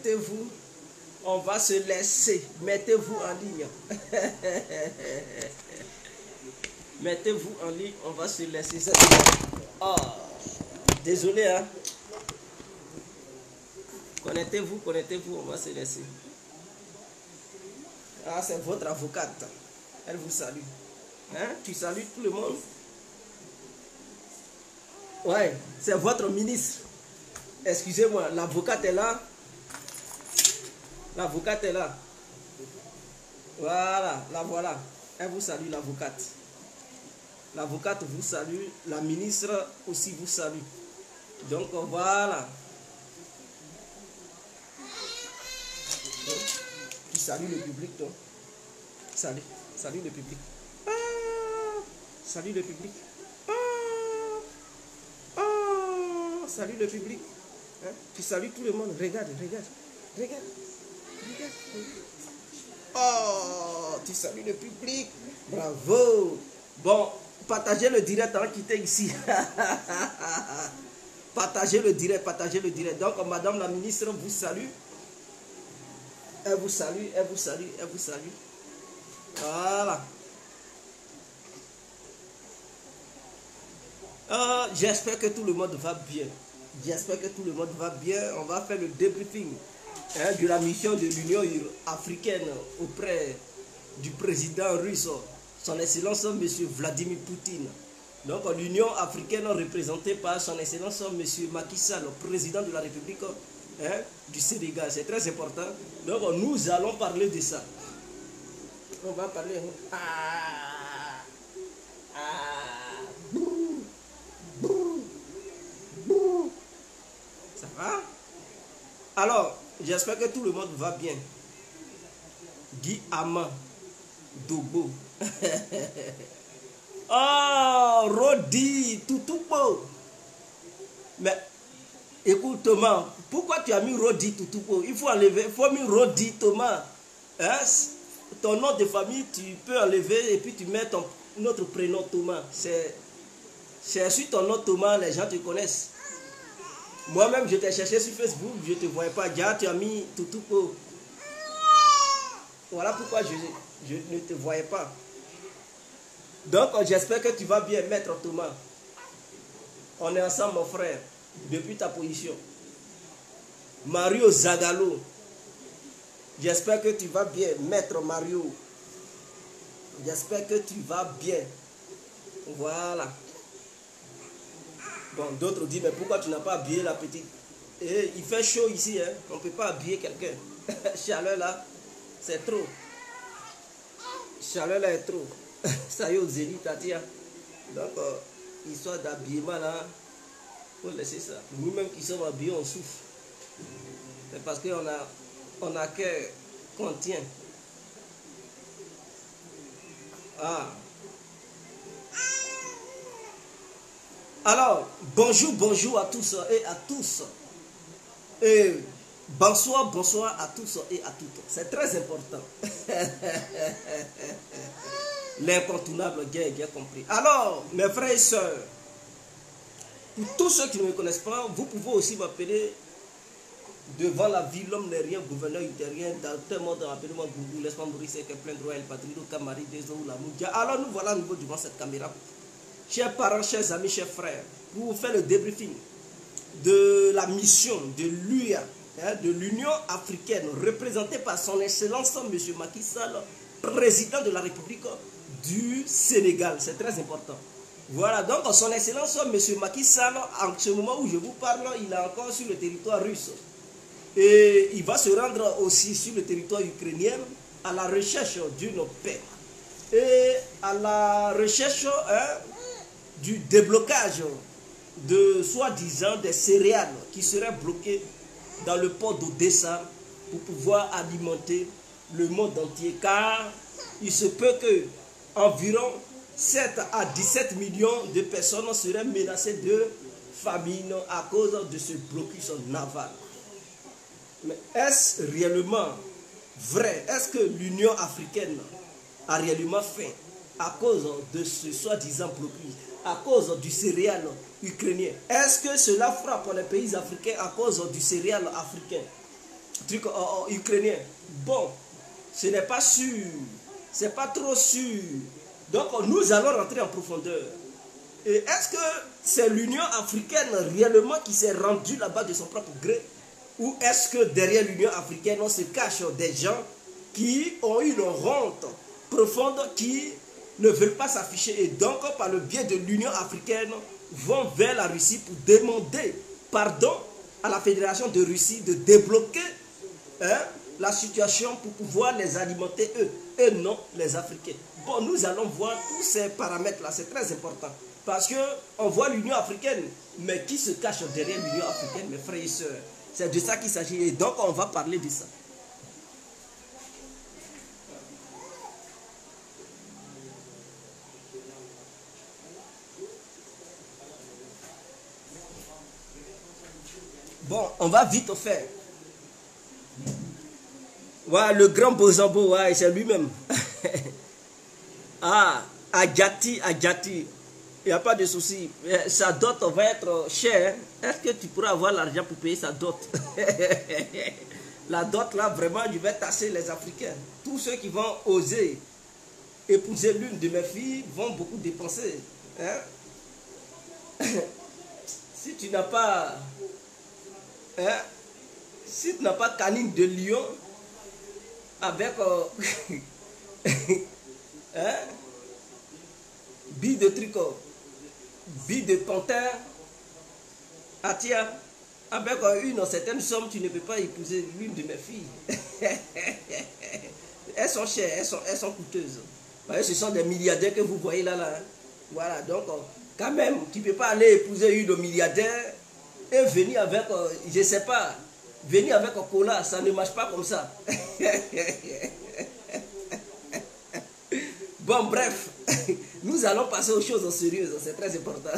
connectez-vous. On va se laisser. Mettez-vous en ligne. Mettez-vous en ligne. On va se laisser. Oh, désolé, hein. Connectez-vous, connectez-vous. On va se laisser. Ah, c'est votre avocate. Elle vous salue. Hein? Tu salues tout le monde. Ouais, c'est votre ministre. Excusez-moi, l'avocate est là. L'avocate est là. Voilà, la voilà. Elle vous salue, l'avocate. L'avocate vous salue. La ministre aussi vous salue. Donc voilà. Tu salues le public, toi. Salut. Salut le public. Ah, salut le public. Salut le public. Hein? Tu salues tout le monde. Regarde, regarde. Regarde. Regarde. Oh, tu salues le public. Bravo. Bon, partagez le direct avant de quitter ici. Partagez le direct, partagez le direct. Donc, madame la ministre vous salue. Elle vous salue, elle vous salue, elle vous salue. Voilà. J'espère que tout le monde va bien. J'espère que tout le monde va bien. On va faire le débriefing de la mission de l'Union africaine auprès du président russe, son Excellence M. Vladimir Poutine. Donc l'Union africaine représentée par son Excellence M. Macky Sall, président de la République du Sénégal. C'est très important. Donc nous allons parler de ça. On va parler. Ça va? Alors, j'espère que tout le monde va bien. Guy Ama Dobo. Oh, Rodi Tutupo. Mais écoute Thomas, pourquoi tu as mis Rodi Tutupo? Il faut enlever, il faut mettre Rodi Thomas. Hein? Ton nom de famille, tu peux enlever et puis tu mets ton autre prénom Thomas. C'est sur ton nom Thomas, les gens te connaissent. Moi-même, je t'ai cherché sur Facebook, je ne te voyais pas. Déjà, tu as mis Tutupo. Voilà pourquoi je ne te voyais pas. Donc, j'espère que tu vas bien, maître Thomas. On est ensemble, mon frère, depuis ta position. Mario Zagallo. J'espère que tu vas bien, maître Mario. J'espère que tu vas bien. Voilà. Bon, d'autres disent, mais pourquoi tu n'as pas habillé la petite? Et il fait chaud ici, hein? On ne peut pas habiller quelqu'un. Chaleur là, c'est trop. Chaleur là est trop. Ça y est, Zéli, Tatia. Donc, histoire d'habillement là, il faut laisser ça. Nous-mêmes qui sommes habillés, on souffre. C'est parce qu'on a cœur qu'on tient. Ah. Alors, bonjour à tous et à tous. Et bonsoir à tous et à toutes. C'est très important. L'incontournable guerre, compris. Alors, mes frères et sœurs, pour tous ceux qui ne me connaissent pas, vous pouvez aussi m'appeler devant la vie, l'homme n'est rien, gouverneur intérieur, dans tel monde, appelez-moi Gougou, laisse-moi mourir, c'est que plein de droits, El Patrido, Camari, Deso, la Moudia. Alors, nous voilà à nouveau devant cette caméra. Chers parents, chers amis, chers frères, pour vous faire le débriefing de la mission de l'UA, de l'Union africaine, représentée par son Excellence M. Macky Sall, président de la République du Sénégal. C'est très important. Voilà, donc son Excellence M. Macky Sall, en ce moment où je vous parle, il est encore sur le territoire russe. Et il va se rendre aussi sur le territoire ukrainien à la recherche d'une paix. Et à la recherche du déblocage de soi-disant des céréales qui seraient bloquées dans le port d'Odessa pour pouvoir alimenter le monde entier. Car il se peut que environ 7 à 17 millions de personnes seraient menacées de famine à cause de ce blocus naval. Mais est-ce réellement vrai? Est-ce que l'Union africaine a réellement faim à cause de ce soi-disant blocus, à cause du céréal ukrainien? Est-ce que cela frappe les pays africains à cause du céréal africain? truc ukrainien. Bon, ce n'est pas sûr, c'est pas trop sûr. Donc nous allons rentrer en profondeur. Et est-ce que c'est l'Union africaine réellement qui s'est rendue là-bas de son propre gré? Ou est-ce que derrière l'Union africaine, on se cache des gens qui ont eu une honte profonde, qui ne veulent pas s'afficher et donc par le biais de l'Union africaine vont vers la Russie pour demander pardon à la Fédération de Russie de débloquer la situation pour pouvoir les alimenter eux et non les Africains. Bon, nous allons voir tous ces paramètres-là, c'est très important. Parce qu'on voit l'Union africaine, mais qui se cache derrière l'Union africaine, mes frères et sœurs? C'est de ça qu'il s'agit et donc on va parler de ça. Bon, on va vite au faire. Ouais, le grand Bozambo, ouais, c'est lui-même. Ah, Adjati. Il n'y a pas de souci. Sa dot va être chère. Est-ce que tu pourras avoir l'argent pour payer sa dot? La dot là, vraiment, je vais tasser les Africains. Tous ceux qui vont oser épouser l'une de mes filles vont beaucoup dépenser. Hein? Si tu n'as pas... Hein? Si tu n'as pas canine de lion avec hein? Bille de tricot, bille de panthère, avec une certaine somme, tu ne peux pas épouser l'une de mes filles. Elles sont chères, elles sont coûteuses. Ce sont des milliardaires que vous voyez là. Hein? Voilà, donc quand même, tu ne peux pas aller épouser une milliardaire et venir avec, je ne sais pas, venir avec un cola, ça ne marche pas comme ça. Bon, bref, nous allons passer aux choses sérieuses, c'est très important.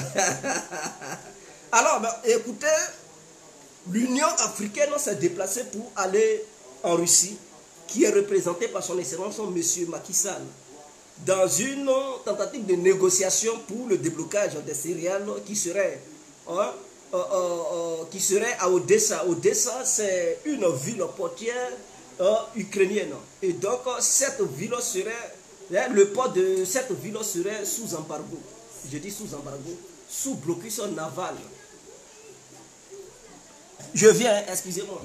Alors, écoutez, l'Union africaine s'est déplacée pour aller en Russie, qui est représentée par son excellence, M. Macky Sall, dans une tentative de négociation pour le déblocage des céréales qui serait à Odessa. Odessa, c'est une ville portière ukrainienne. Et donc, cette ville serait... Le port de cette ville serait sous embargo. Je dis sous embargo, sous blocus naval. Je viens, excusez-moi.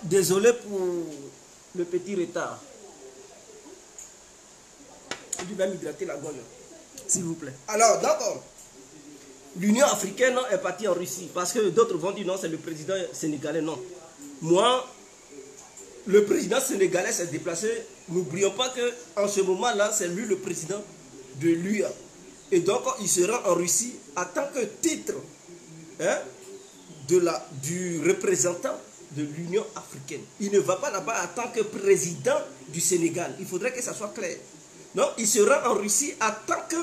Désolé pour le petit retard. Je vais m'hydrater la gorge, s'il vous plaît. Alors, d'accord. L'Union africaine est partie en Russie parce que d'autres vont dire non, c'est le président sénégalais. Non. Moi, le président sénégalais s'est déplacé. N'oublions pas qu'en ce moment-là, c'est lui le président de l'UA. Et donc, il se rend en Russie en tant que titre du représentant de l'Union africaine. Il ne va pas là-bas en tant que président du Sénégal. Il faudrait que ça soit clair. Non, il se rend en Russie en tant que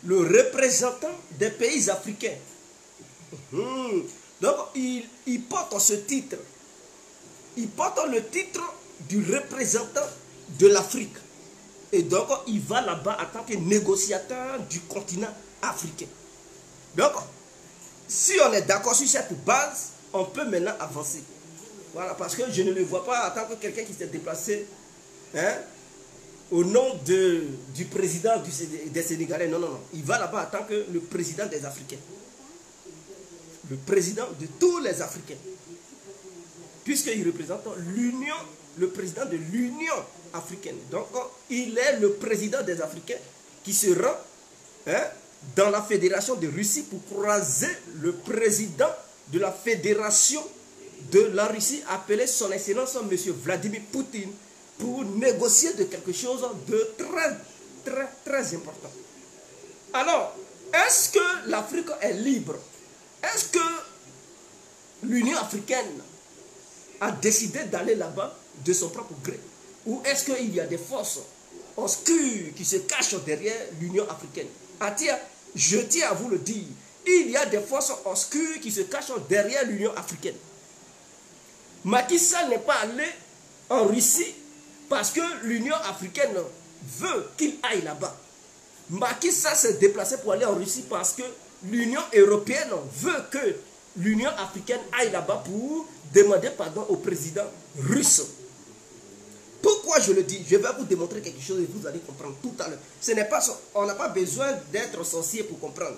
le représentant des pays africains. Donc, il porte ce titre. Il porte le titre du représentant de l'Afrique. Et donc, il va là-bas en tant que négociateur du continent africain. Donc, si on est d'accord sur cette base, on peut maintenant avancer. Voilà, parce que je ne le vois pas en tant que quelqu'un qui s'est déplacé au nom du président des Sénégalais. Non, non, non. Il va là-bas en tant que le président des Africains. le président de tous les Africains. Puisqu'il représente l'Union, le président de l'Union africaine. Donc, il est le président des Africains qui se rend dans la fédération de Russie pour croiser le président de la fédération de la Russie, appelé son excellence M. Vladimir Poutine, pour négocier de quelque chose de très important. Alors, est-ce que l'Afrique est libre? Est-ce que l'Union africaine a décidé d'aller là-bas de son propre gré? Ou est-ce qu'il y a des forces obscures qui se cachent derrière l'Union africaine? Je tiens à vous le dire, il y a des forces obscures qui se cachent derrière l'Union africaine. Macky Sall n'est pas allé en Russie parce que l'Union africaine veut qu'il aille là-bas. Macky Sall s'est déplacé pour aller en Russie parce que l'Union européenne veut que l'Union africaine aille là-bas pour demander pardon au président russe. Pourquoi je le dis? Je vais vous démontrer quelque chose et vous allez comprendre tout à l'heure. On n'a pas besoin d'être sorcier pour comprendre.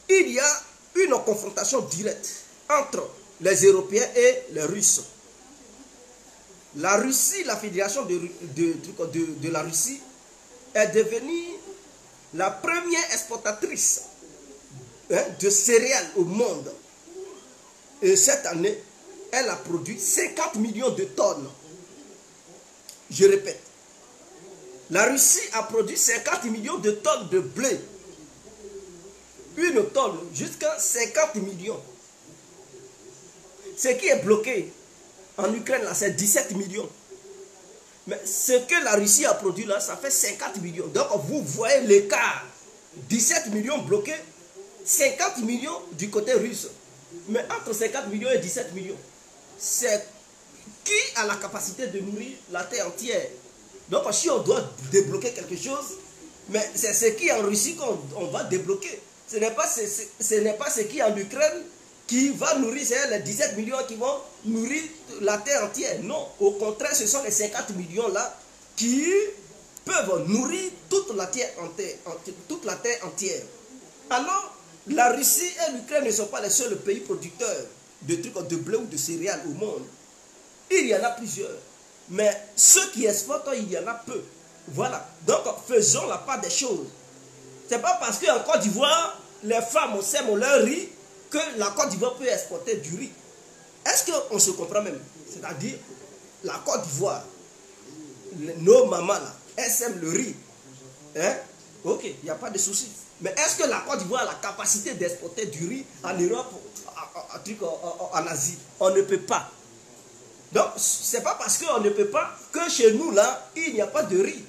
Il y a une confrontation directe entre les Européens et les Russes. La Russie, la fédération de la Russie est devenue la première exportatrice de céréales au monde. Et cette année, elle a produit 50 millions de tonnes. Je répète, la Russie a produit 50 millions de tonnes de blé. Une tonne jusqu'à 50 millions. Ce qui est bloqué en Ukraine, là, c'est 17 millions. Mais ce que la Russie a produit là, ça fait 50 millions. Donc vous voyez l'écart. 17 millions bloqués, 50 millions du côté russe. Mais entre 50 millions et 17 millions, c'est qui a la capacité de nourrir la terre entière? Donc si on doit débloquer quelque chose, mais c'est ce qui est en Russie qu'on va débloquer. Ce n'est pas ce qui est en Ukraine qui va nourrir, c'est les 17 millions qui vont nourrir la terre entière. Non, au contraire, ce sont les 50 millions là qui peuvent nourrir toute la terre entière. Alors, la Russie et l'Ukraine ne sont pas les seuls pays producteurs de trucs de blé ou de céréales au monde. Il y en a plusieurs. Mais ceux qui exportent, il y en a peu. Voilà. Donc, faisons la part des choses. Ce n'est pas parce qu'en Côte d'Ivoire, les femmes sèment leur riz que la Côte d'Ivoire peut exporter du riz. Est-ce qu'on se comprend même? C'est-à-dire, la Côte d'Ivoire, nos mamans là, elles sèment le riz. Hein? Ok, il n'y a pas de souci. Mais est-ce que la Côte d'Ivoire a la capacité d'exporter du riz en Europe, en Asie? On ne peut pas. Donc, ce n'est pas parce qu'on ne peut pas que chez nous là, il n'y a pas de riz.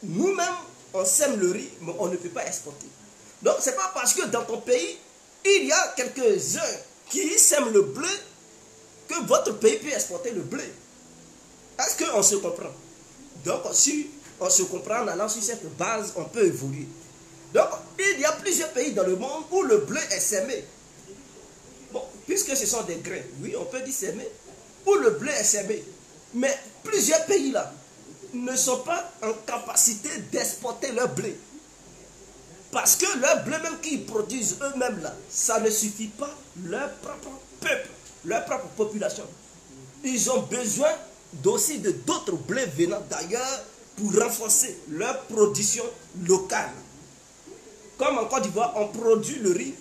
Nous-mêmes, on sème le riz, mais on ne peut pas exporter. Donc, ce n'est pas parce que dans ton pays, il y a quelques-uns qui sèment le blé que votre pays peut exporter le blé. Est-ce qu'on se comprend? Donc, si on se comprend en allant sur cette base, on peut évoluer. Donc, il y a plusieurs pays dans le monde où le blé est sémé. Bon, puisque ce sont des grains, oui, on peut dire sémé, où le blé est sémé. Mais plusieurs pays là ne sont pas en capacité d'exporter leur blé. Parce que leur blé même qu'ils produisent eux-mêmes là, ça ne suffit pas leur propre peuple, leur propre population. Ils ont besoin aussi de d'autres blés venant d'ailleurs pour renforcer leur production locale. Comme en Côte d'Ivoire, on produit le riz,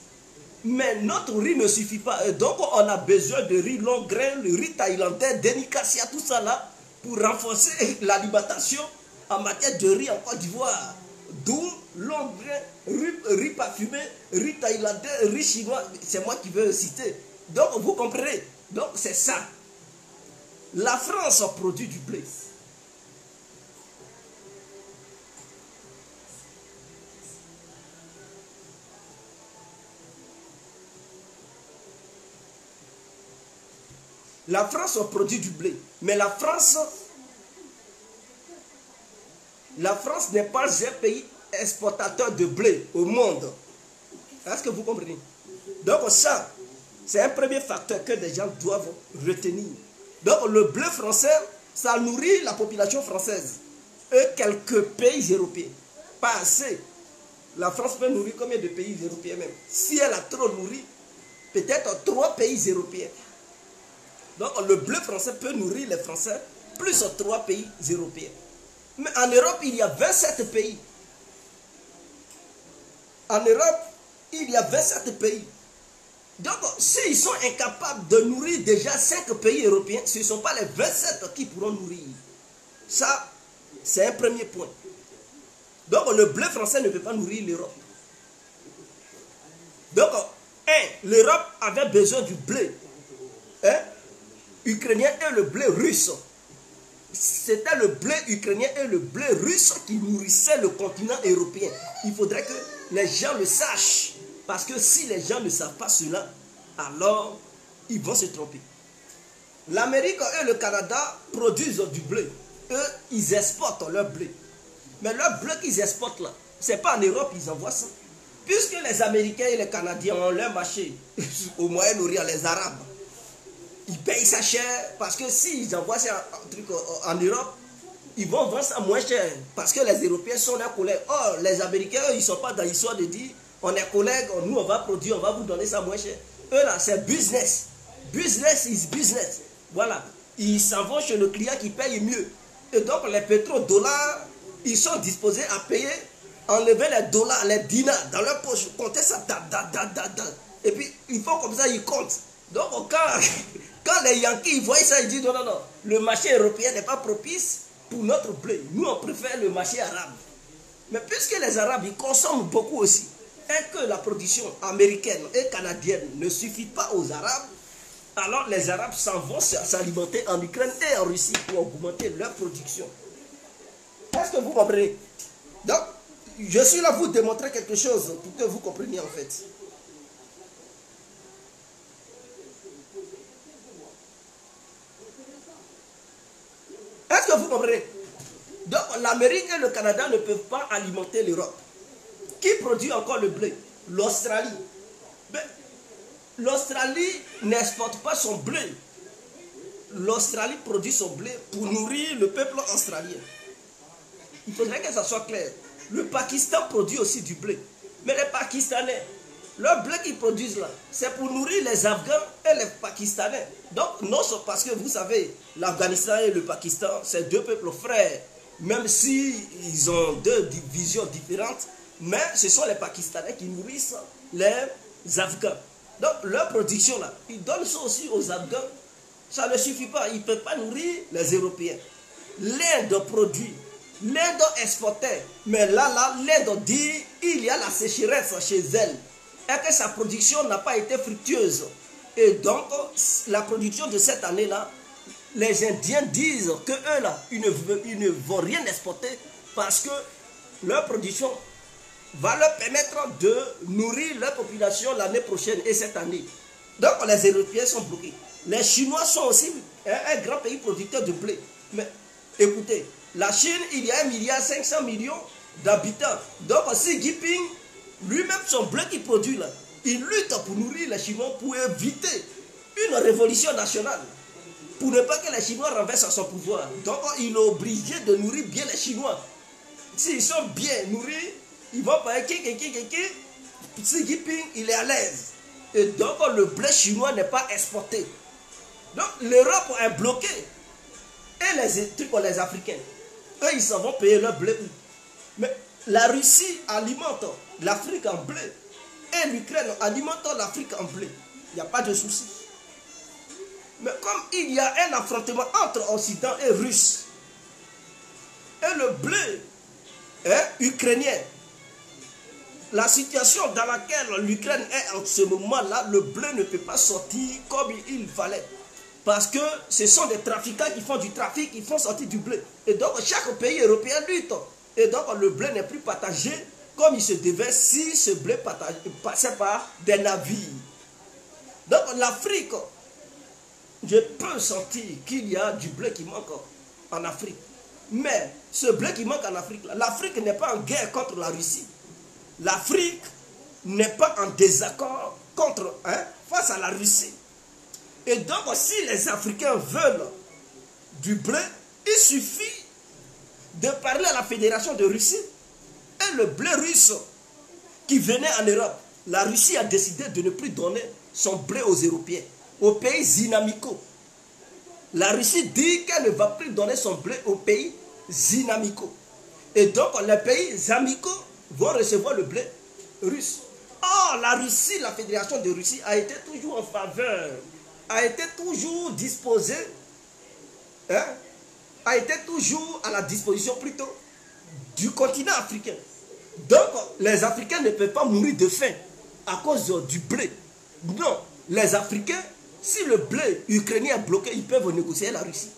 mais notre riz ne suffit pas. Et donc on a besoin de riz long grain, le riz thaïlandais, dénicacia, tout ça là, pour renforcer l'alimentation en matière de riz en Côte d'Ivoire. D'où long grain, riz parfumé, riz thaïlandais, riz chinois, c'est moi qui veux citer. Donc vous comprenez, donc c'est ça. La France produit du blé. La France produit du blé, mais la France n'est pas un pays exportateur de blé au monde. Est-ce que vous comprenez? Donc ça, c'est un premier facteur que les gens doivent retenir. Donc le blé français, ça nourrit la population française et quelques pays européens. Pas assez. La France peut nourrir combien de pays européens même? Si elle a trop nourri, peut-être 3 pays européens. Donc le blé français peut nourrir les Français plus 3 pays européens. Mais en Europe, il y a 27 pays. En Europe, il y a 27 pays. Donc, s'ils sont incapables de nourrir déjà 5 pays européens, ce ne sont pas les 27 qui pourront nourrir. Ça, c'est un premier point. Donc, le blé français ne peut pas nourrir l'Europe. Donc, l'Europe avait besoin du blé ukrainien et le blé russe. C'était le blé ukrainien et le blé russe qui nourrissaient le continent européen. Il faudrait que les gens le sachent. Parce que si les gens ne savent pas cela, alors ils vont se tromper. L'Amérique et le Canada produisent du blé. Eux, ils exportent leur blé. Mais leur blé qu'ils exportent là, ce n'est pas en Europe qu'ils envoient ça. Puisque les Américains et les Canadiens ont leur marché au Moyen-Orient, les Arabes, ils payent ça cher parce que s'ils envoient ça en Europe, ils vont vendre ça moins cher parce que les Européens sont leurs collègues. Or, les Américains, eux, ils ne sont pas dans l'histoire de dire on est collègues, nous on va produire, on va vous donner ça moins cher. Eux là, c'est business. Business is business. Voilà. Ils s'en vont chez le client qui paye mieux. Et donc, les pétrodollars, ils sont disposés à payer, enlever les dollars, les dinars dans leur poche, compter ça, et puis ils font comme ça, ils comptent. Donc, quand les Yankees voient ça, ils disent non, non, non, le marché européen n'est pas propice pour notre blé. Nous, on préfère le marché arabe. Mais puisque les Arabes, ils consomment beaucoup aussi, et que la production américaine et canadienne ne suffit pas aux Arabes, alors les Arabes s'en vont s'alimenter en Ukraine et en Russie pour augmenter leur production. Est-ce que vous comprenez? Donc, je suis là pour vous démontrer quelque chose pour que vous compreniez en fait. Est-ce que vous comprenez? Donc, l'Amérique et le Canada ne peuvent pas alimenter l'Europe. Qui produit encore le blé? L'Australie. L'Australie n'exporte pas son blé. L'Australie produit son blé pour nourrir le peuple australien. Il faudrait que ça soit clair. Le Pakistan produit aussi du blé. Mais les Pakistanais, le blé qu'ils produisent là, c'est pour nourrir les Afghans et les Pakistanais. Donc, non, parce que vous savez, l'Afghanistan et le Pakistan, c'est deux peuples frères. Même si ils ont deux visions différentes, mais ce sont les Pakistanais qui nourrissent les Afghans. Donc, leur production là, ils donnent ça aussi aux Afghans. Ça ne suffit pas, ils ne peuvent pas nourrir les Européens. L'Inde produit, l'Inde exportait, mais là, l'Inde dit il y a la sécheresse chez elle et que sa production n'a pas été fructueuse. Et donc, la production de cette année-là, les Indiens disent que eux là, ils ne vont rien exporter parce que leur production va leur permettre de nourrir leur population l'année prochaine et cette année. Donc les Européens sont bloqués. Les Chinois sont aussi un grand pays producteur de blé. Mais écoutez, la Chine, il y a 1,5 milliard d'habitants. Donc Xi Jinping, lui-même son blé qu'il produit là, il lutte pour nourrir les Chinois pour éviter une révolution nationale. Pour ne pas que les Chinois renversent son pouvoir. Donc il est obligé de nourrir bien les Chinois. S'ils sont bien nourris, ils vont pas Xi Jinping, il est à l'aise. Et donc le blé chinois n'est pas exporté. Donc l'Europe est bloquée. Et les Africains, eux ils s'en vont payer leur blé. Mais la Russie alimente l'Afrique en blé. Et l'Ukraine alimente l'Afrique en blé. Il n'y a pas de souci. Mais comme il y a un affrontement entre Occident et Russe, et le blé ukrainien, la situation dans laquelle l'Ukraine est en ce moment-là, le blé ne peut pas sortir comme il fallait. Parce que ce sont des trafiquants qui font du trafic, qui font sortir du blé. Et donc chaque pays européen lutte. Et donc le blé n'est plus partagé comme il se devait si ce blé passait par des navires. Donc l'Afrique, je peux sentir qu'il y a du blé qui manque en Afrique. Mais ce blé qui manque en Afrique, l'Afrique n'est pas en guerre contre la Russie. L'Afrique n'est pas en désaccord face à la Russie. Et donc, si les Africains veulent du blé, il suffit de parler à la Fédération de Russie et le blé russe qui venaient en Europe, la Russie a décidé de ne plus donner son blé aux Européens, aux pays inamicaux. La Russie dit qu'elle ne va plus donner son blé aux pays inamicaux. Et donc, les pays amicaux vont recevoir le blé russe. Or, la Russie, la Fédération de Russie, a été toujours en faveur, a été toujours disposée, a été toujours à la disposition plutôt du continent africain. Donc, les Africains ne peuvent pas mourir de faim à cause du blé. Non, les Africains, si le blé ukrainien est bloqué, ils peuvent négocier avec la Russie.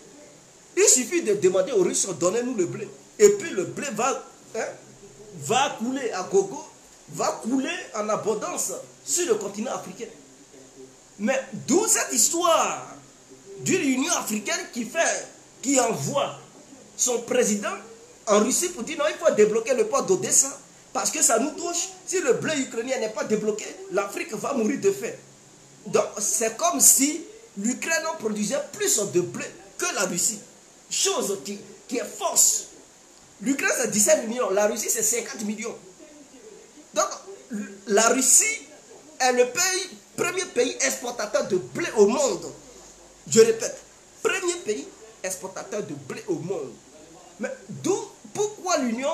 Il suffit de demander aux Russes, donnez-nous le blé. Et puis le blé va couler à gogo, va couler en abondance sur le continent africain. Mais d'où cette histoire d'une Union africaine qui envoie son président en Russie pour dire non, il faut débloquer le port d'Odessa parce que ça nous touche. Si le blé ukrainien n'est pas débloqué, l'Afrique va mourir de faim. Donc c'est comme si l'Ukraine produisait plus de blé que la Russie. Chose qui est fausse. L'Ukraine c'est 17 millions, la Russie c'est 50 millions. Donc la Russie est le premier pays exportateur de blé au monde. Je répète, premier pays exportateur de blé au monde. Mais pourquoi l'Union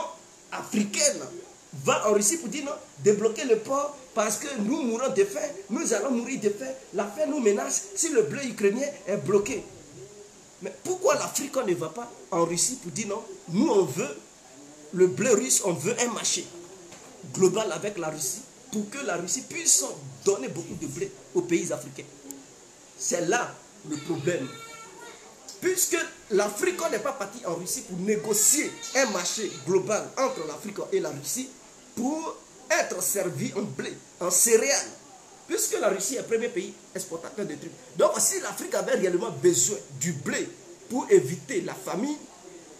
africaine va en Russie pour dire non, débloquer le port parce que nous mourrons de faim, nous allons mourir de faim, la faim nous menace si le blé ukrainien est bloqué. Mais pourquoi l'Afrique ne va pas en Russie pour dire non, nous on veut le blé russe, on veut un marché global avec la Russie pour que la Russie puisse donner beaucoup de blé aux pays africains. C'est là le problème. Puisque l'Afrique n'est pas partie en Russie pour négocier un marché global entre l'Afrique et la Russie pour être servi en blé, en céréales. Puisque la Russie est le premier pays exportateur de trucs. Donc si l'Afrique avait réellement besoin du blé pour éviter la famine,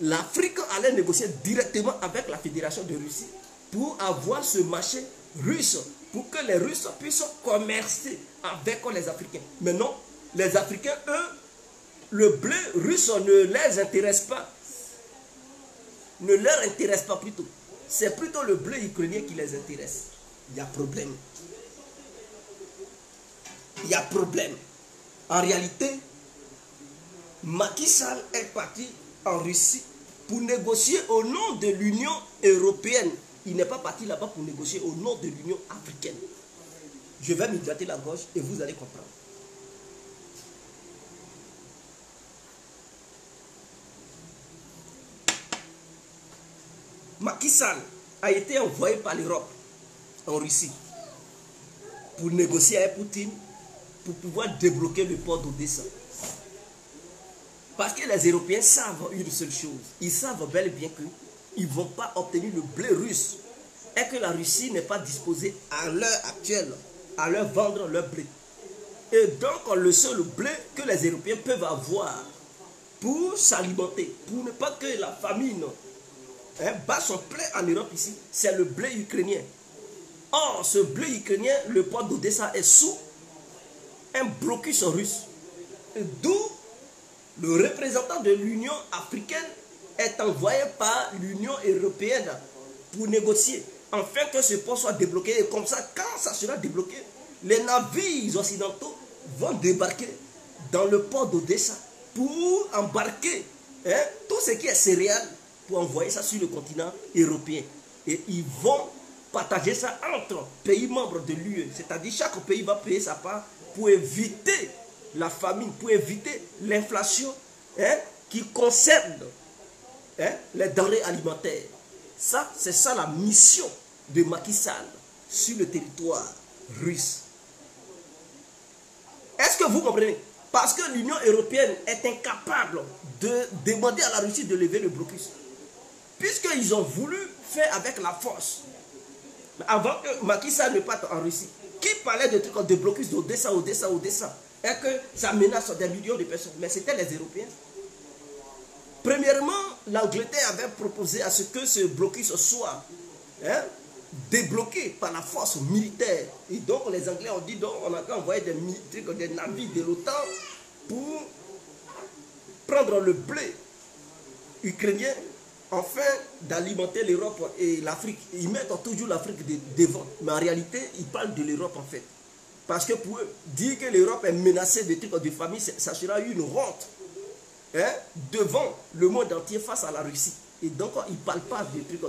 l'Afrique allait négocier directement avec la Fédération de Russie pour avoir ce marché russe, pour que les Russes puissent commercer avec les Africains. Mais non, les Africains, eux, le blé russe ne les intéresse pas. Ne leur intéresse pas plutôt. C'est plutôt le blé ukrainien qui les intéresse. Il y a problème. Il y a problème. En réalité, Macky Sall est parti en Russie pour négocier au nom de l'Union européenne. Il n'est pas parti là-bas pour négocier au nom de l'Union africaine. Je vais m'hydrater la gorge et vous allez comprendre. Macky Sall a été envoyé par l'Europe en Russie pour négocier avec Poutine pour pouvoir débloquer le port d'Odessa. Parce que les Européens savent une seule chose. Ils savent bel et bien qu'ils ne vont pas obtenir le blé russe et que la Russie n'est pas disposée à l'heure actuelle à leur vendre leur blé. Et donc le seul blé que les Européens peuvent avoir pour s'alimenter, pour ne pas que la famine bat son plein en Europe ici, c'est le blé ukrainien. Or, ce blé ukrainien, le port d'Odessa est sous un blocus russe. D'où le représentant de l'Union africaine est envoyé par l'Union européenne pour négocier, afin que ce port soit débloqué. Et comme ça, quand ça sera débloqué, les navires occidentaux vont débarquer dans le port d'Odessa pour embarquer tout ce qui est céréales, pour envoyer ça sur le continent européen. Et ils vont partager ça entre pays membres de l'UE. C'est-à-dire chaque pays va payer sa part pour éviter la famine, pour éviter l'inflation qui concerne les denrées alimentaires. Ça, c'est ça la mission de Macky Sall sur le territoire russe. Est-ce que vous comprenez? Parce que l'Union européenne est incapable de demander à la Russie de lever le blocus. Puisqu'ils ont voulu faire avec la force. Mais avant que Macky Sall ne parte en Russie, qui parlait de trucs de blocus d'Odessa, et que ça menace des millions de personnes? Mais c'était les Européens. Premièrement, l'Angleterre avait proposé à ce que ce blocus soit débloqué par la force militaire. Et donc les Anglais ont dit donc on a envoyé des navires de l'OTAN pour prendre le blé ukrainien, afin d'alimenter l'Europe et l'Afrique, ils mettent toujours l'Afrique devant. Mais en réalité, ils parlent de l'Europe en fait. Parce que pour eux, dire que l'Europe est menacée de trucs de famille, ça sera une honte devant le monde entier face à la Russie. Et donc, ils ne parlent pas de trucs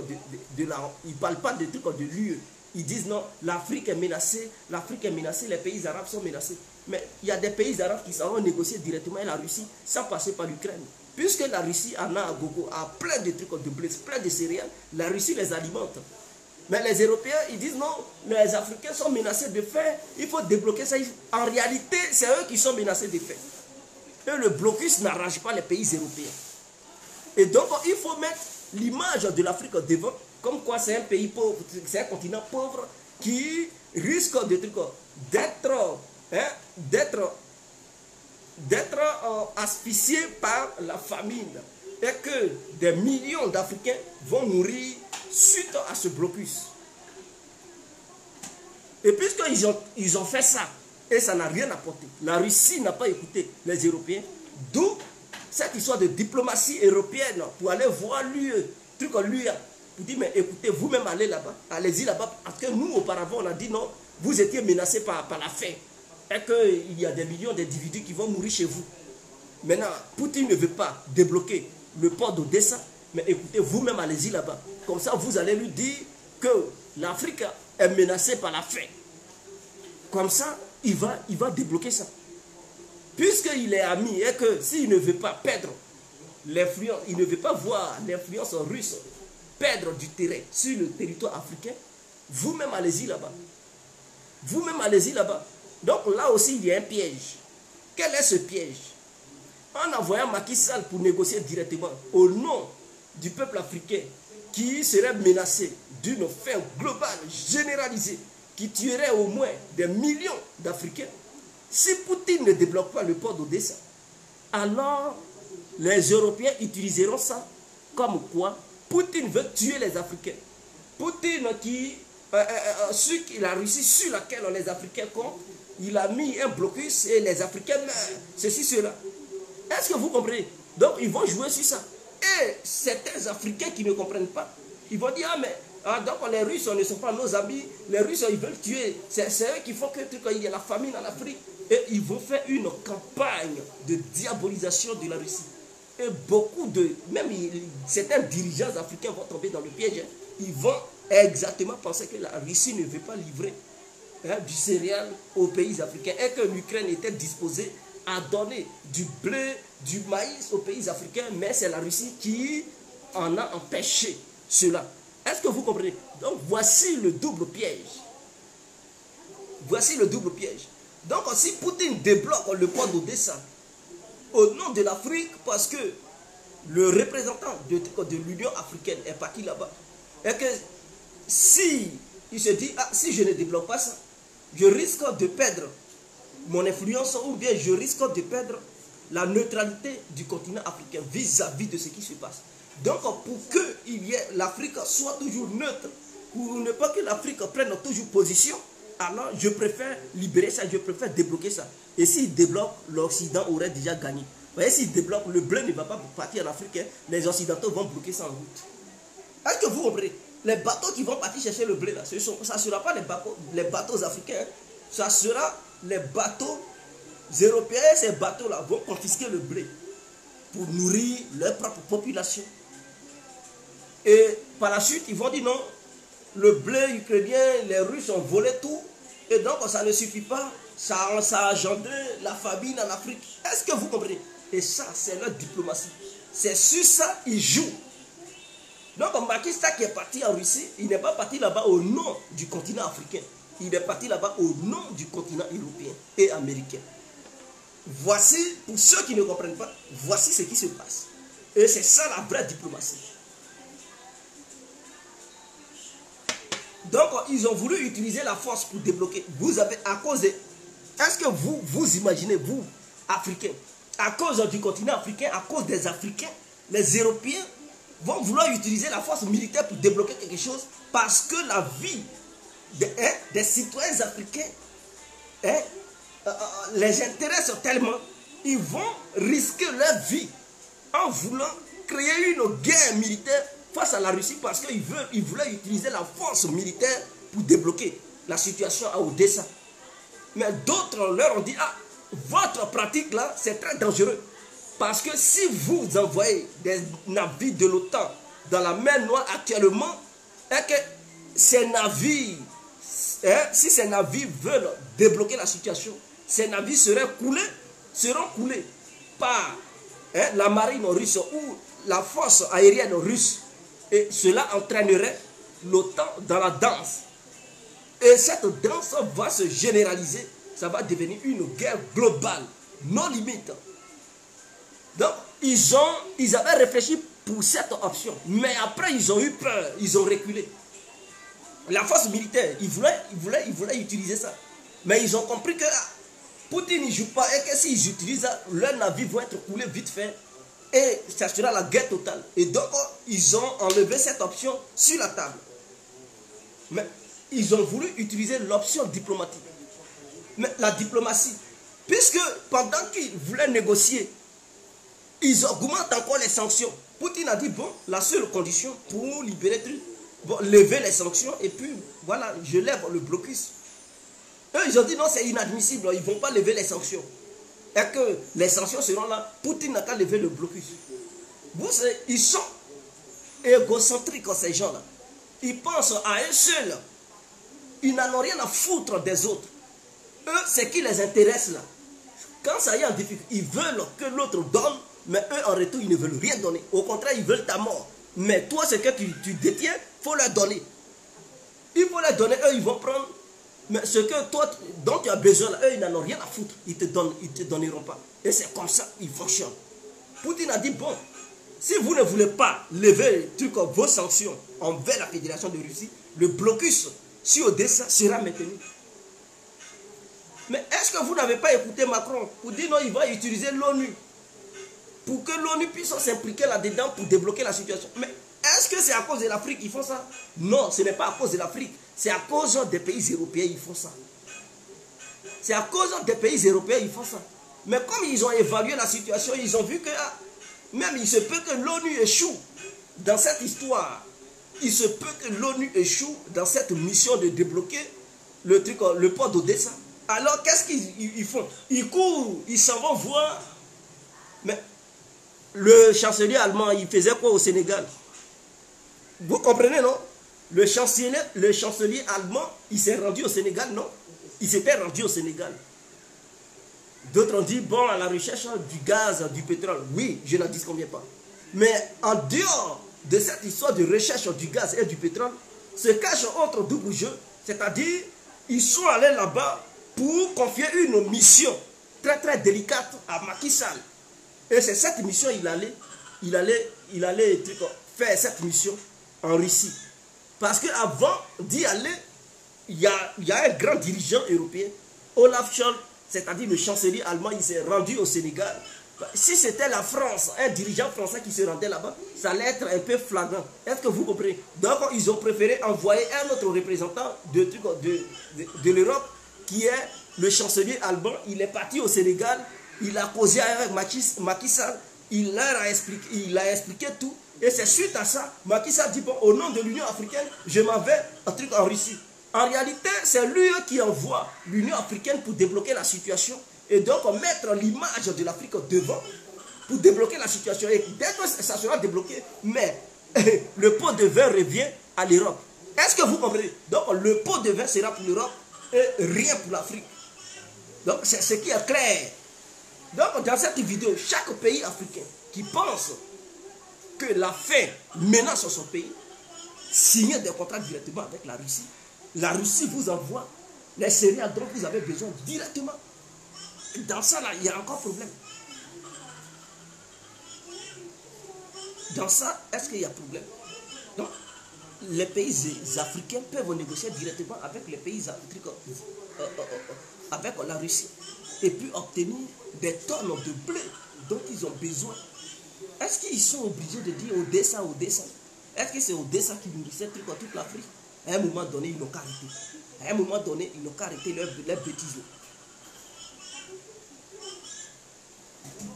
ils parlent pas de trucs de l'UE. Ils disent non, l'Afrique est menacée, les pays arabes sont menacés. Mais il y a des pays arabes qui s'en vont négocier directement avec la Russie sans passer par l'Ukraine. Puisque la Russie en a à gogo, a plein de trucs de blé, plein de céréales, la Russie les alimente. Mais les Européens, ils disent non, les Africains sont menacés de faim, il faut débloquer ça. En réalité, c'est eux qui sont menacés de faim. Et le blocus n'arrange pas les pays européens. Et donc, il faut mettre l'image de l'Afrique devant, comme quoi c'est un pays pauvre, c'est un continent pauvre qui risque d'être asphyxié par la famine. Et que des millions d'Africains vont mourir suite à ce blocus. Et puisqu'ils ont fait ça, et ça n'a rien apporté, la Russie n'a pas écouté les Européens, d'où cette histoire de diplomatie européenne pour aller voir l'UE, pour dire mais écoutez, vous-même allez là-bas, allez-y là-bas, parce que nous auparavant on a dit non, vous étiez menacés par la faim, et qu'il y a des millions d'individus qui vont mourir chez vous. Maintenant, Poutine ne veut pas débloquer le port d'Odessa, mais écoutez, vous-même allez-y là-bas. Comme ça, vous allez lui dire que l'Afrique est menacée par la faim. Comme ça, il va débloquer ça. Puisqu'il est ami et que s'il ne veut pas perdre l'influence, il ne veut pas voir l'influence russe perdre du terrain sur le territoire africain, vous-même allez-y là-bas. Vous-même allez-y là-bas. Donc là aussi, il y a un piège. Quel est ce piège? En envoyant Macky Sall pour négocier directement au nom du peuple africain qui serait menacé d'une faim globale, généralisée, qui tuerait au moins des millions d'Africains, si Poutine ne débloque pas le port d'Odessa, alors les Européens utiliseront ça comme quoi Poutine veut tuer les Africains. Poutine la Russie sur laquelle les Africains comptent, il a mis un blocus et les Africains meurent, ceci, cela. Est-ce que vous comprenez? Donc ils vont jouer sur ça. Et certains Africains qui ne comprennent pas, ils vont dire, ah mais donc les Russes ne sont pas nos amis, les Russes ils veulent tuer, c'est eux qui font qu'il y a la famine en Afrique. Et ils vont faire une campagne de diabolisation de la Russie. Et même certains dirigeants africains vont tomber dans le piège. Ils vont exactement penser que la Russie ne veut pas livrer du céréal aux pays africains et que l'Ukraine était disposée à donner du blé, du maïs aux pays africains, mais c'est la Russie qui en a empêché cela. Est-ce que vous comprenez? Donc voici le double piège. Voici le double piège. Donc si Poutine débloque le port d'Odessa au nom de l'Afrique, parce que le représentant de l'Union africaine est parti là-bas, et que si il se dit, ah, si je ne débloque pas ça, je risque de perdre mon influence ou bien je risque de perdre la neutralité du continent africain vis-à-vis de ce qui se passe. Donc pour que l'Afrique soit toujours neutre, pour ne pas que l'Afrique prenne toujours position, alors je préfère libérer ça, je préfère débloquer ça. Et s'il débloque, l'Occident aurait déjà gagné. Vous voyez, s'il débloque, le blé ne va pas partir en Afrique, les Occidentaux vont bloquer ça en route. Est-ce que vous comprenez? Les bateaux qui vont partir chercher le blé, là, ça ne sera pas les bateaux africains, ça sera les bateaux européens. Ces bateaux-là vont confisquer le blé pour nourrir leur propre population. Et par la suite, ils vont dire non, le blé ukrainien, les Russes ont volé tout, et donc ça ne suffit pas, ça a engendré la famine en Afrique. Est-ce que vous comprenez? Et ça, c'est leur diplomatie. C'est sur ça qu'ils jouent. Donc Macky Sall qui est parti en Russie, il n'est pas parti là-bas au nom du continent africain. Il est parti là-bas au nom du continent européen et américain. Voici, pour ceux qui ne comprennent pas, voici ce qui se passe. Et c'est ça la vraie diplomatie. Donc, ils ont voulu utiliser la force pour débloquer. Vous avez, à cause de... Est-ce que vous imaginez, vous, Africains, à cause du continent africain, à cause des Africains, les Européens vont vouloir utiliser la force militaire pour débloquer quelque chose parce que la vie des citoyens africains les intéresse tellement, ils vont risquer leur vie en voulant créer une guerre militaire face à la Russie parce qu'ils voulaient utiliser la force militaire pour débloquer la situation à Odessa. Mais d'autres leur ont dit, ah, votre pratique là, c'est très dangereux. Parce que si vous envoyez des navires de l'OTAN dans la mer Noire actuellement, et que ces navires, si ces navires veulent débloquer la situation, ces navires seront coulés par la marine russe ou la force aérienne russe. Et cela entraînerait l'OTAN dans la danse. Et cette danse va se généraliser. Ça va devenir une guerre globale, non limite. Donc, ils avaient réfléchi pour cette option. Mais après, ils ont eu peur. Ils ont reculé. La force militaire, ils voulaient utiliser ça. Mais ils ont compris que Poutine ne joue pas et que s'ils utilisent ça, leurs navires vont être coulés vite fait. Et ça sera la guerre totale. Et donc, ils ont enlevé cette option sur la table. Mais ils ont voulu utiliser l'option diplomatique. Mais la diplomatie, puisque pendant qu'ils voulaient négocier, ils augmentent encore les sanctions. Poutine a dit, bon, la seule condition pour libérer, bon, lever les sanctions, et puis, voilà, je lève le blocus. Eux, ils ont dit, non, c'est inadmissible, ils ne vont pas lever les sanctions. Et que les sanctions seront là, Poutine n'a qu'à lever le blocus. Vous savez, ils sont égocentriques, ces gens-là. Ils pensent à eux seuls. Ils n'en ont rien à foutre des autres. Eux, c'est qui les intéresse là. Quand ça y est en difficulté, ils veulent que l'autre donne, mais eux, en retour, ils ne veulent rien donner. Au contraire, ils veulent ta mort. Mais toi, ce que tu détiens, il faut leur donner. Il faut leur donner, eux, ils vont prendre. Mais ce que toi, dont tu as besoin, là, eux, ils n'en ont rien à foutre. Ils te donneront pas. Et c'est comme ça qu'ils fonctionnent. Poutine a dit, bon, si vous ne voulez pas lever vos sanctions envers la Fédération de Russie, le blocus sur Odessa sera maintenu. Mais est-ce que vous n'avez pas écouté Macron pour dire non, il va utiliser l'ONU pour que l'ONU puisse s'impliquer là-dedans pour débloquer la situation? Mais est-ce que c'est à cause de l'Afrique qu'ils font ça? Non, ce n'est pas à cause de l'Afrique. C'est à cause des pays européens qu'ils font ça. C'est à cause des pays européens qu'ils font ça. Mais comme ils ont évalué la situation, ils ont vu que même il se peut que l'ONU échoue dans cette histoire. Il se peut que l'ONU échoue dans cette mission de débloquer le port d'Odessa. Alors qu'est-ce qu'ils font? Ils courent, ils s'en vont voir. Mais le chancelier allemand, il faisait quoi au Sénégal? Vous comprenez, non? Le chancelier allemand, il s'est rendu au Sénégal, non? Il s'était rendu au Sénégal. D'autres ont dit, bon, à la recherche du gaz, du pétrole. Oui, je n'en disconviens pas. Mais en dehors de cette histoire de recherche du gaz et du pétrole, se cache autre double jeu. C'est-à-dire, ils sont allés là-bas pour confier une mission très très délicate à Macky Sall. Et c'est cette mission, il allait faire cette mission en Russie. Parce qu'avant d'y aller, il y a un grand dirigeant européen, Olaf Scholz, c'est-à-dire le chancelier allemand, il s'est rendu au Sénégal. Si c'était la France, un dirigeant français qui se rendait là-bas, ça allait être un peu flagrant. Est-ce que vous comprenez? Donc, ils ont préféré envoyer un autre représentant de l'Europe, qui est le chancelier allemand. Il est parti au Sénégal, il a causé avec Macky Sall, il a expliqué tout. Et c'est suite à ça, Macky Sall dit, bon, au nom de l'Union africaine, je m'en vais en Russie. En réalité, c'est lui qui envoie l'Union africaine pour débloquer la situation. Et donc, mettre l'image de l'Afrique devant pour débloquer la situation. Et dès que ça sera débloqué, mais le pot de vin revient à l'Europe. Est-ce que vous comprenez? Donc, le pot de vin sera pour l'Europe et rien pour l'Afrique. Donc, c'est ce qui est clair. Donc, dans cette vidéo, chaque pays africain qui pense que la faim menace son pays, signe des contrats directement avec la Russie. La Russie vous envoie les céréales dont vous avez besoin directement. Dans ça, là, il y a encore problème. Dans ça, est-ce qu'il y a problème? Donc, les pays africains peuvent négocier directement avec les pays africains, avec la Russie, et puis obtenir des tonnes de blé dont ils ont besoin. Est-ce qu'ils sont obligés de dire Odessa, Odessa? Est-ce que c'est Odessa qui nourrissait toute l'Afrique? À un moment donné, ils n'ont qu'à arrêter. À un moment donné, ils n'ont qu'à arrêter leurs bêtises.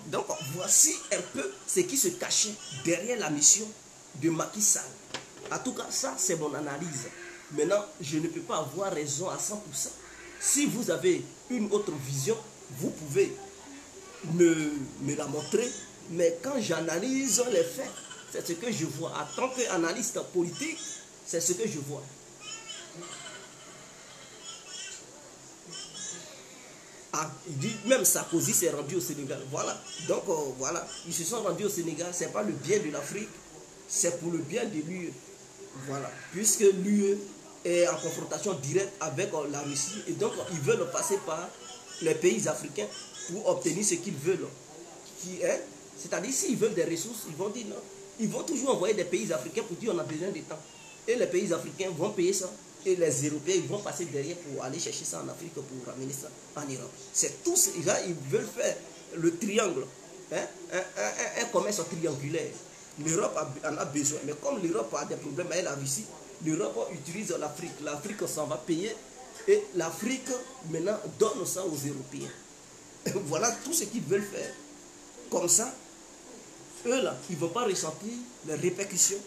Donc, voici un peu ce qui se cachait derrière la mission de Macky Sall. En tout cas, ça, c'est mon analyse. Maintenant, je ne peux pas avoir raison à 100%. Si vous avez une autre vision, vous pouvez me la montrer. Mais quand j'analyse les faits, c'est ce que je vois. En tant qu'analyste politique, c'est ce que je vois. Ah, il dit même Sarkozy s'est rendu au Sénégal. Voilà. Donc voilà, ils se sont rendus au Sénégal. Ce n'est pas le bien de l'Afrique, c'est pour le bien de l'UE. Voilà. Puisque l'UE est en confrontation directe avec la Russie. Et donc ils veulent passer par les pays africains pour obtenir ce qu'ils veulent. C'est-à-dire s'ils veulent des ressources, ils vont dire non. Ils vont toujours envoyer des pays africains pour dire on a besoin de temps. Et les pays africains vont payer ça. Et les Européens ils vont passer derrière pour aller chercher ça en Afrique pour ramener ça en Europe. C'est tout ça. Ils veulent faire le triangle. Un commerce triangulaire. L'Europe en a besoin. Mais comme l'Europe a des problèmes avec la Russie, l'Europe utilise l'Afrique. L'Afrique s'en va payer. Et l'Afrique maintenant donne ça aux Européens. Et voilà tout ce qu'ils veulent faire. Comme ça, eux là, ils ne vont pas ressentir les répercussions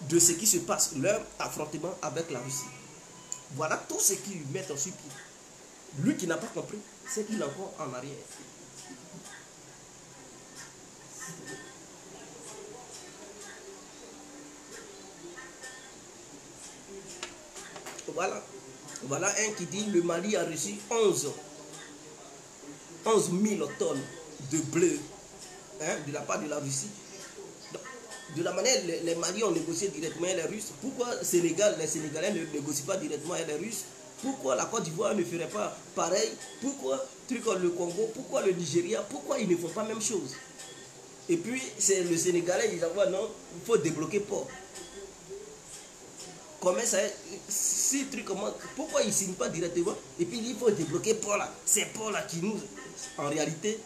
de ce qui se passe, leur affrontement avec la Russie. Voilà tout ce qu'ils mettent sur pied. Lui qui n'a pas compris, c'est qu'il est encore en arrière. Voilà. Voilà un qui dit le Mali a reçu 11 000 tonnes de bleu de la part de la Russie. De la manière, les Maliens ont négocié directement avec les Russes. Pourquoi les Sénégalais ne négocient pas directement avec les Russes? Pourquoi la Côte d'Ivoire ne ferait pas pareil? Pourquoi le Congo? Pourquoi le Nigeria? Pourquoi ils ne font pas la même chose? Et puis, c'est le Sénégalais, ils disent non, il faut débloquer port. Comment ça? Si truc comment? Pourquoi ils ne signent pas directement? Et puis, il faut débloquer port là. Ces ports là qui nous. En réalité,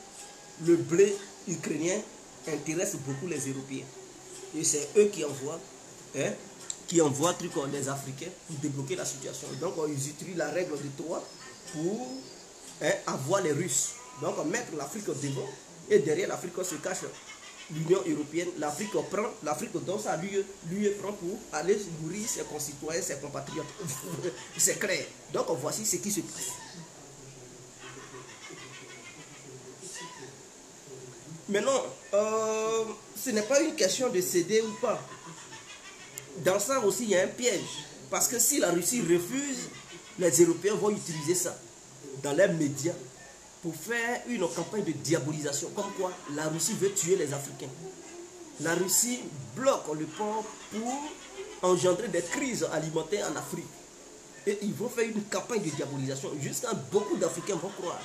le blé ukrainien intéresse beaucoup les Européens. Et c'est eux qui envoient les Africains pour débloquer la situation. Donc ils utilisent la règle de 3 pour avoir les Russes. Donc mettre l'Afrique devant et derrière l'Afrique se cache l'Union européenne. L'Afrique donne ça à l'UE. L'UE prend pour aller nourrir ses concitoyens, ses compatriotes. C'est clair. Donc voici ce qui se passe. Maintenant, ce n'est pas une question de céder ou pas. Dans ça aussi, il y a un piège. Parce que si la Russie refuse, les Européens vont utiliser ça dans leurs médias pour faire une campagne de diabolisation. Comme quoi, la Russie veut tuer les Africains. La Russie bloque le port pour engendrer des crises alimentaires en Afrique. Et ils vont faire une campagne de diabolisation. Jusqu'à beaucoup d'Africains vont croire.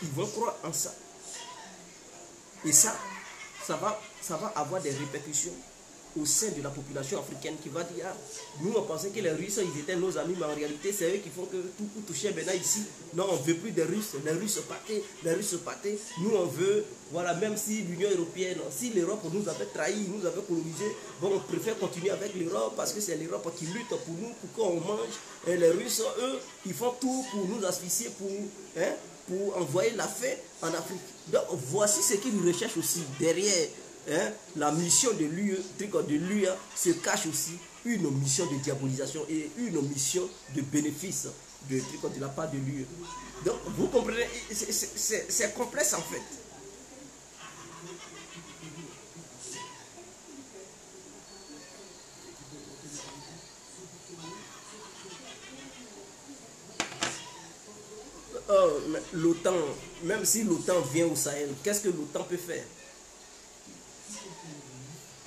Ils vont croire en ça. Et ça va avoir des répercussions au sein de la population africaine qui va dire, ah, nous on pensait que les Russes ils étaient nos amis, mais en réalité c'est eux qui font que tout toucher maintenant ici. Non, on ne veut plus des Russes, les Russes partaient, nous on veut, voilà, même si l'Union européenne, si l'Europe nous avait trahis, nous avait colonisé, bon on préfère continuer avec l'Europe parce que c'est l'Europe qui lutte pour nous, pour qu'on mange. Et les Russes, eux, ils font tout pour nous asphyxier, pour envoyer la faim en Afrique. Donc voici ce qu'ils recherchent aussi derrière la mission de l'UE, se cache aussi une mission de diabolisation et une mission de bénéfice de la part de l'UE. Donc vous comprenez, c'est complexe en fait. L'OTAN, même si l'OTAN vient au Sahel, qu'est-ce que l'OTAN peut faire?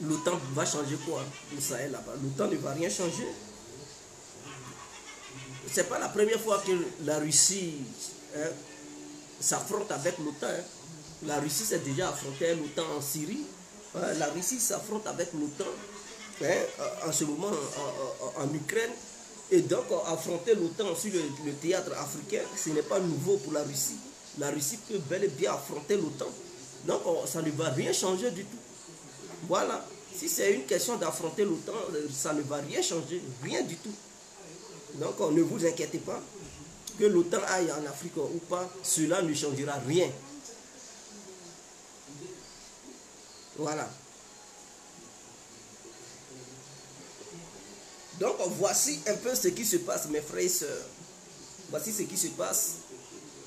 L'OTAN va changer quoi au Sahel là-bas? L'OTAN ne va rien changer. C'est pas la première fois que la Russie s'affronte avec l'OTAN. La Russie s'est déjà affrontée avec l'OTAN en Syrie. La Russie s'affronte avec l'OTAN en ce moment en Ukraine. Et donc affronter l'OTAN sur le théâtre africain, ce n'est pas nouveau pour la Russie. La Russie peut bel et bien affronter l'OTAN. Donc ça ne va rien changer du tout. Voilà. Si c'est une question d'affronter l'OTAN, ça ne va rien changer. Rien du tout. Donc ne vous inquiétez pas. Que l'OTAN aille en Afrique ou pas, cela ne changera rien. Voilà. Donc voici un peu ce qui se passe, mes frères et sœurs. Voici ce qui se passe.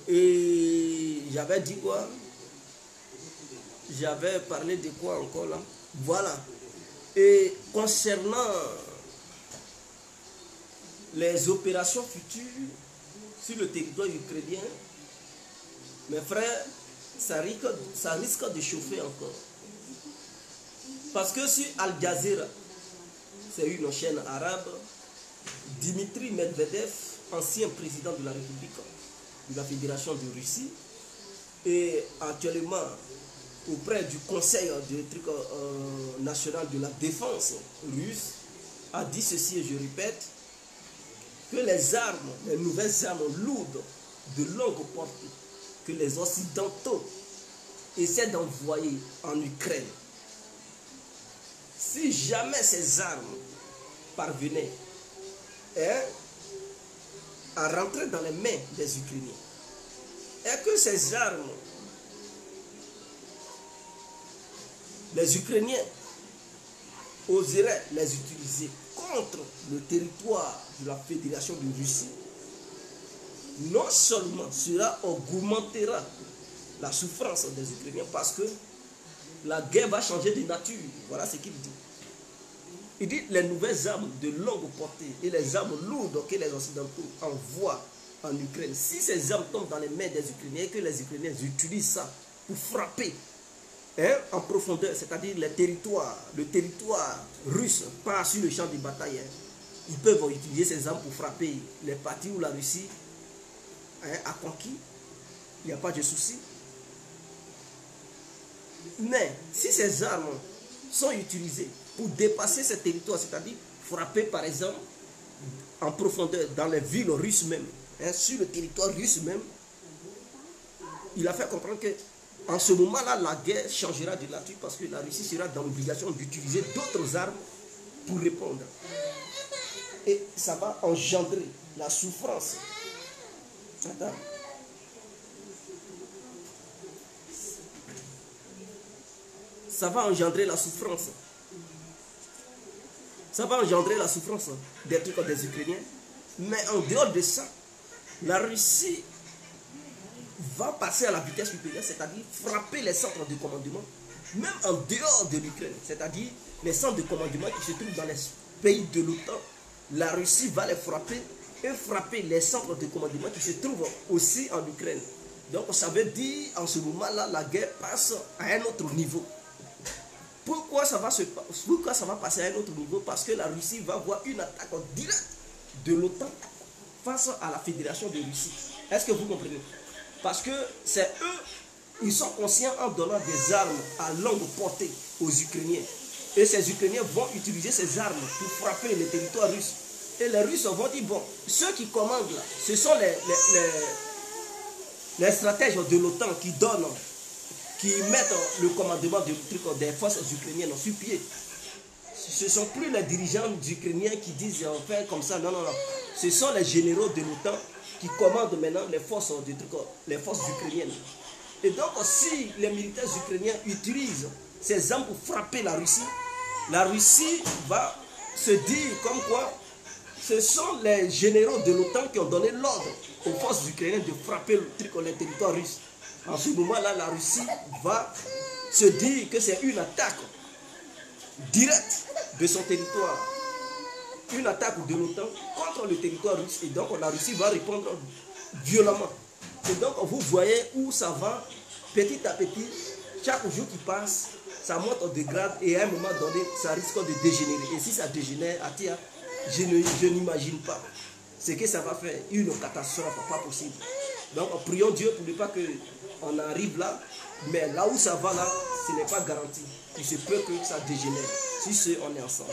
Et j'avais dit quoi? J'avais parlé de quoi encore là? Voilà. Et concernant les opérations futures sur le territoire ukrainien, mes frères, ça risque de chauffer encore. Parce que sur Al Jazeera, c'est une chaîne arabe, Dimitri Medvedev, ancien président de la République de la Fédération de Russie, et actuellement auprès du Conseil national de la défense russe, a dit ceci, et je répète, que les armes, les nouvelles armes lourdes de longue portée que les Occidentaux essaient d'envoyer en Ukraine, si jamais ces armes parvenaient à rentrer dans les mains des Ukrainiens, et que ces armes, les Ukrainiens oseraient les utiliser contre le territoire de la Fédération de Russie, non seulement cela augmentera la souffrance des Ukrainiens, parce que la guerre va changer de nature. Voilà ce qu'il dit. Il dit les nouvelles armes de longue portée et les armes lourdes que les Occidentaux envoient en Ukraine, si ces armes tombent dans les mains des Ukrainiens et que les Ukrainiens utilisent ça pour frapper en profondeur, c'est-à-dire le territoire russe, pas sur le champ de bataille, ils peuvent utiliser ces armes pour frapper les parties où la Russie a conquis. Il n'y a pas de souci. Mais si ces armes sont utilisées pour dépasser ce territoire, c'est-à-dire frapper par exemple en profondeur dans les villes russes même, sur le territoire russe même, il a fait comprendre que en ce moment-là, la guerre changera de nature parce que la Russie sera dans l'obligation d'utiliser d'autres armes pour répondre. Et ça va engendrer la souffrance. Attends. Ça va engendrer la souffrance. Ça va engendrer la souffrance des trucs des Ukrainiens. Mais en dehors de ça, la Russie va passer à la vitesse supérieure, c'est-à-dire frapper les centres de commandement, même en dehors de l'Ukraine, c'est-à-dire les centres de commandement qui se trouvent dans les pays de l'OTAN. La Russie va les frapper et frapper les centres de commandement qui se trouvent aussi en Ukraine. Donc ça veut dire, en ce moment-là, la guerre passe à un autre niveau. Pourquoi ça va passer à un autre niveau? Parce que la Russie va avoir une attaque directe de l'OTAN face à la Fédération de Russie. Est-ce que vous comprenez? Parce que c'est eux, ils sont conscients en donnant des armes à longue portée aux Ukrainiens. Et ces Ukrainiens vont utiliser ces armes pour frapper le territoire russe. Et les Russes vont dire, bon, ceux qui commandent là, ce sont les stratèges de l'OTAN qui donnent, qui mettent le commandement des forces ukrainiennes sur pied. Ce ne sont plus les dirigeants ukrainiens qui disent, on fait comme ça, non, non, non. Ce sont les généraux de l'OTAN qui commandent maintenant les forces ukrainiennes. Et donc, si les militaires ukrainiens utilisent ces armes pour frapper la Russie va se dire comme quoi ce sont les généraux de l'OTAN qui ont donné l'ordre aux forces ukrainiennes de frapper le territoire russe. En ce moment-là, la Russie va se dire que c'est une attaque directe de son territoire. Une attaque de l'OTAN contre le territoire russe. Et donc la Russie va répondre violemment. Et donc vous voyez où ça va petit à petit. Chaque jour qui passe, ça monte de grade et à un moment donné, ça risque de dégénérer. Et si ça dégénère, je n'imagine pas ce que ça va faire. Une catastrophe, pas possible. Donc prions Dieu pour ne pas qu'on arrive là. Mais là où ça va là, ce n'est pas garanti. Il se peut que ça dégénère. Si on est ensemble.